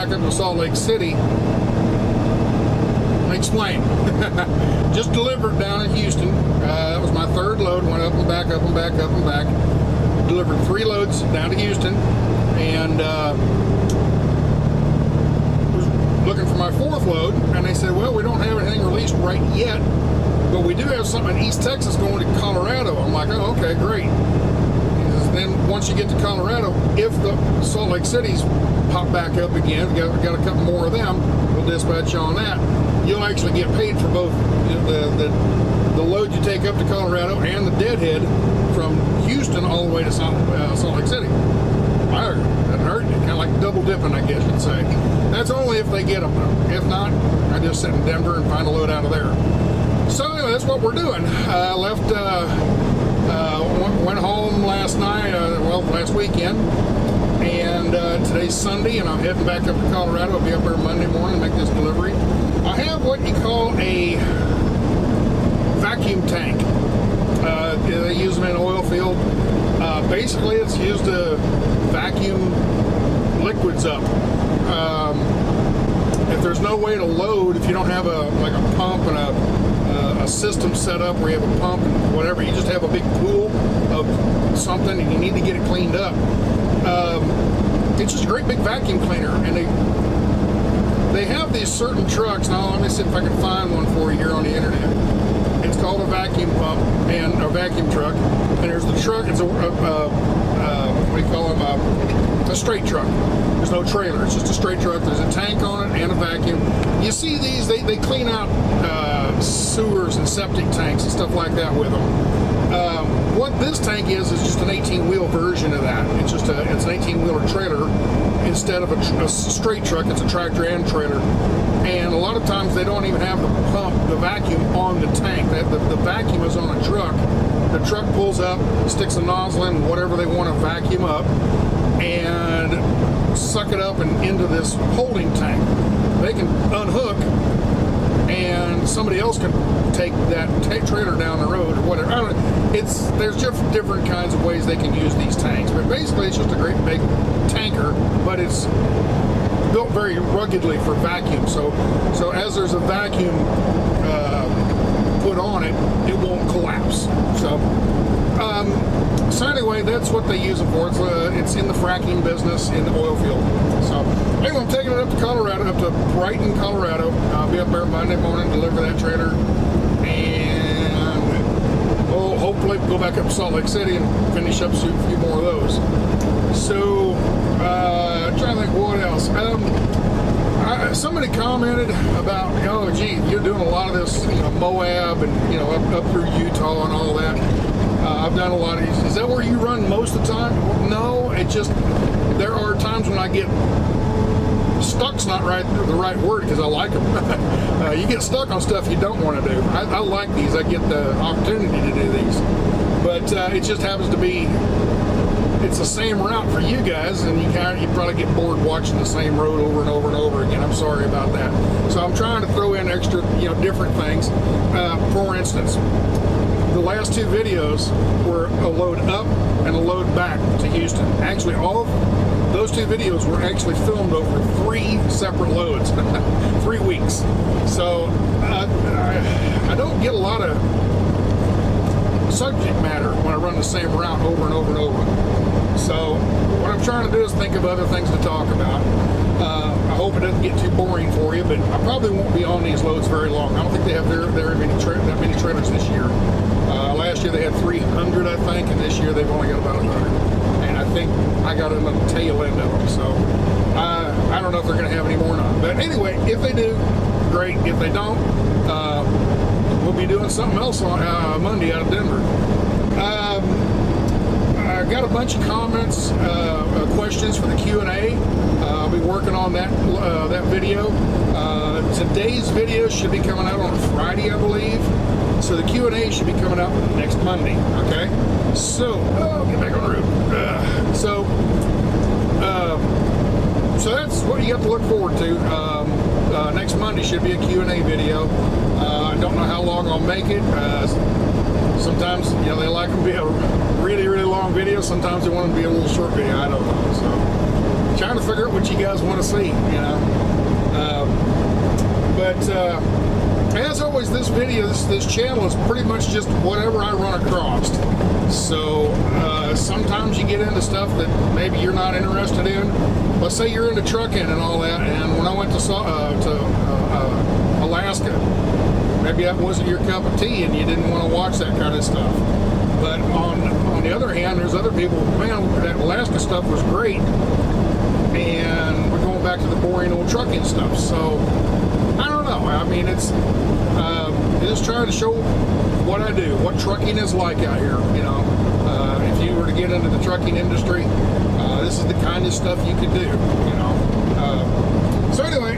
back up to Salt Lake City. Let me explain. Just delivered down in Houston. That was my third load. Went up and back, up and back, up and back. Delivered 3 loads down to Houston, and was looking for my 4th load. And they said, "Well, we don't have anything released right yet, but we do have something in East Texas going to Colorado." I'm like, "Oh, okay, great." Then once you get to Colorado, if the Salt Lake Cities pop back up again, got a couple more of them, we'll dispatch you on that. You'll actually get paid for both the load you take up to Colorado and the deadhead from Houston all the way to Salt Lake City. Wow, that hurt. Kind of like double dipping, I guess you'd say. That's only if they get them though. If not, I just sit in Denver and find a load out of there. So anyway, that's what we're doing. Left. Went home last night, last weekend, and today's Sunday, and I'm heading back up to Colorado. I'll be up there Monday morning to make this delivery. I have what you call a vacuum tank. They use them in an oil field. Basically, it's used to vacuum liquids up. If there's no way to load, if you don't have a pump and a system set up where you have a pump and whatever, you just have a big pool of something and you need to get it cleaned up. It's just a great big vacuum cleaner, and they have these certain trucks. Now let me see if I can find one for you here on the internet. It's called a vacuum pump and a vacuum truck, and there's the truck. It's what do you call them? A straight truck. There's no trailer. It's just a straight truck. There's a tank on it and a vacuum. You see these? They clean out sewers and septic tanks and stuff like that with them. What this tank is just an 18-wheel version of that. It's an 18-wheeler trailer instead of a straight truck. It's a tractor and trailer. And a lot of times they don't even have the pump, the vacuum on the tank. The vacuum is on a truck. The truck pulls up, sticks a nozzle in whatever they want to vacuum up, and suck it up and into this holding tank. They can unhook, and somebody else can take that trailer down the road or whatever. I don't know. There's different kinds of ways they can use these tanks, but basically it's just a great big tanker, but it's built very ruggedly for vacuum. So as there's a vacuum put on it, it won't collapse. So anyway, that's what they use it for. It's in the fracking business in the oil field. So anyway, I'm taking it up to Colorado, up to Brighton, Colorado. I'll be up there Monday morning, deliver that trailer, and we'll hopefully go back up to Salt Lake City and finish up a few more of those. So trying to think what else. Somebody commented about, "Oh, gee, you're doing a lot of this, Moab and up through Utah and all that." I've done a lot of these. Is that where you run most of the time? No, it just, there are times when I get stuck's not the right word, because I like them. You get stuck on stuff you don't want to do. I like these. I get the opportunity to do these, but it just happens to be, it's the same route for you guys, and you probably get bored watching the same road over and over and over again. I'm sorry about that. So I'm trying to throw in extra, different things. For instance, the last 2 videos were a load up and a load back to Houston. Actually, all of those 2 videos were actually filmed over 3 separate loads, 3 weeks. So I don't get a lot of subject matter when I run the same route over and over and over. So what I'm trying to do is think of other things to talk about. I hope it doesn't get too boring for you, but I probably won't be on these loads very long. I don't think they have that many trailers this year. Last year they had 300, I think, and this year they've only got about 100. And I think I got in the tail end of them. So I don't know if they're going to have any more or not. But anyway, if they do, great. If they don't, we'll be doing something else on Monday out of Denver. I got a bunch of comments, questions for the Q&A. I'll be working on that video. Today's video should be coming out on Friday, I believe. So the Q&A should be coming out next Monday. Okay. So get back on the road. So that's what you have to look forward to. Next Monday should be a Q&A video. I don't know how long I'll make it. Sometimes, they like them to be a really, really long video. Sometimes they want them to be a little short video. I don't know. So trying to figure out what you guys want to see, you know. As always, this video, this channel is pretty much just whatever I run across. So sometimes you get into stuff that maybe you're not interested in. Let's say you're into trucking and all that, and when I went to Alaska, maybe that wasn't your cup of tea and you didn't want to watch that kind of stuff. But on the other hand, there's other people, man, that Alaska stuff was great, and we're going back to the boring old trucking stuff. So I don't know. I mean, it's just trying to show what I do, what trucking is like out here. You know, if you were to get into the trucking industry, this is the kind of stuff you could do. You know. So anyway,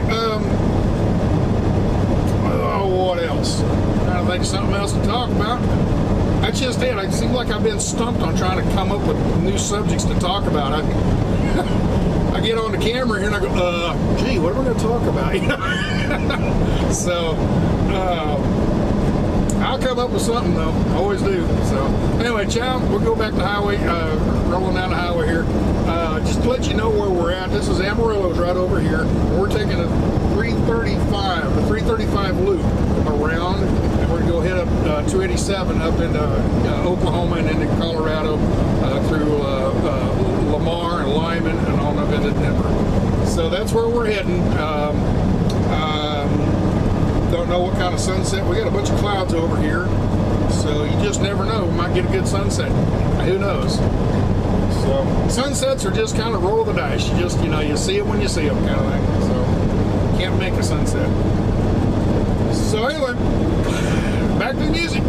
what else? I'm trying to think of something else to talk about. That's just it. I seem like I've been stumped on trying to come up with new subjects to talk about. I get on the camera here and I go, gee, what am I going to talk about? You know? So, I'll come up with something though. I always do. So, anyway, chow, we'll go back to the highway, rolling down the highway here. Just to let you know where we're at, this is Amarillo's right over here. We're taking a 335 loop around, and we're going to go hit up 287 up into Oklahoma and into Colorado through Lamar and Lyman and on up into Denver. So that's where we're heading. Don't know what kind of sunset. We got a bunch of clouds over here, so you just never know. We might get a good sunset. Who knows? So sunsets are just kind of roll the dice. You just, you know, you see it when you see them kind of thing. So can't make a sunset. So anyway, back to the music.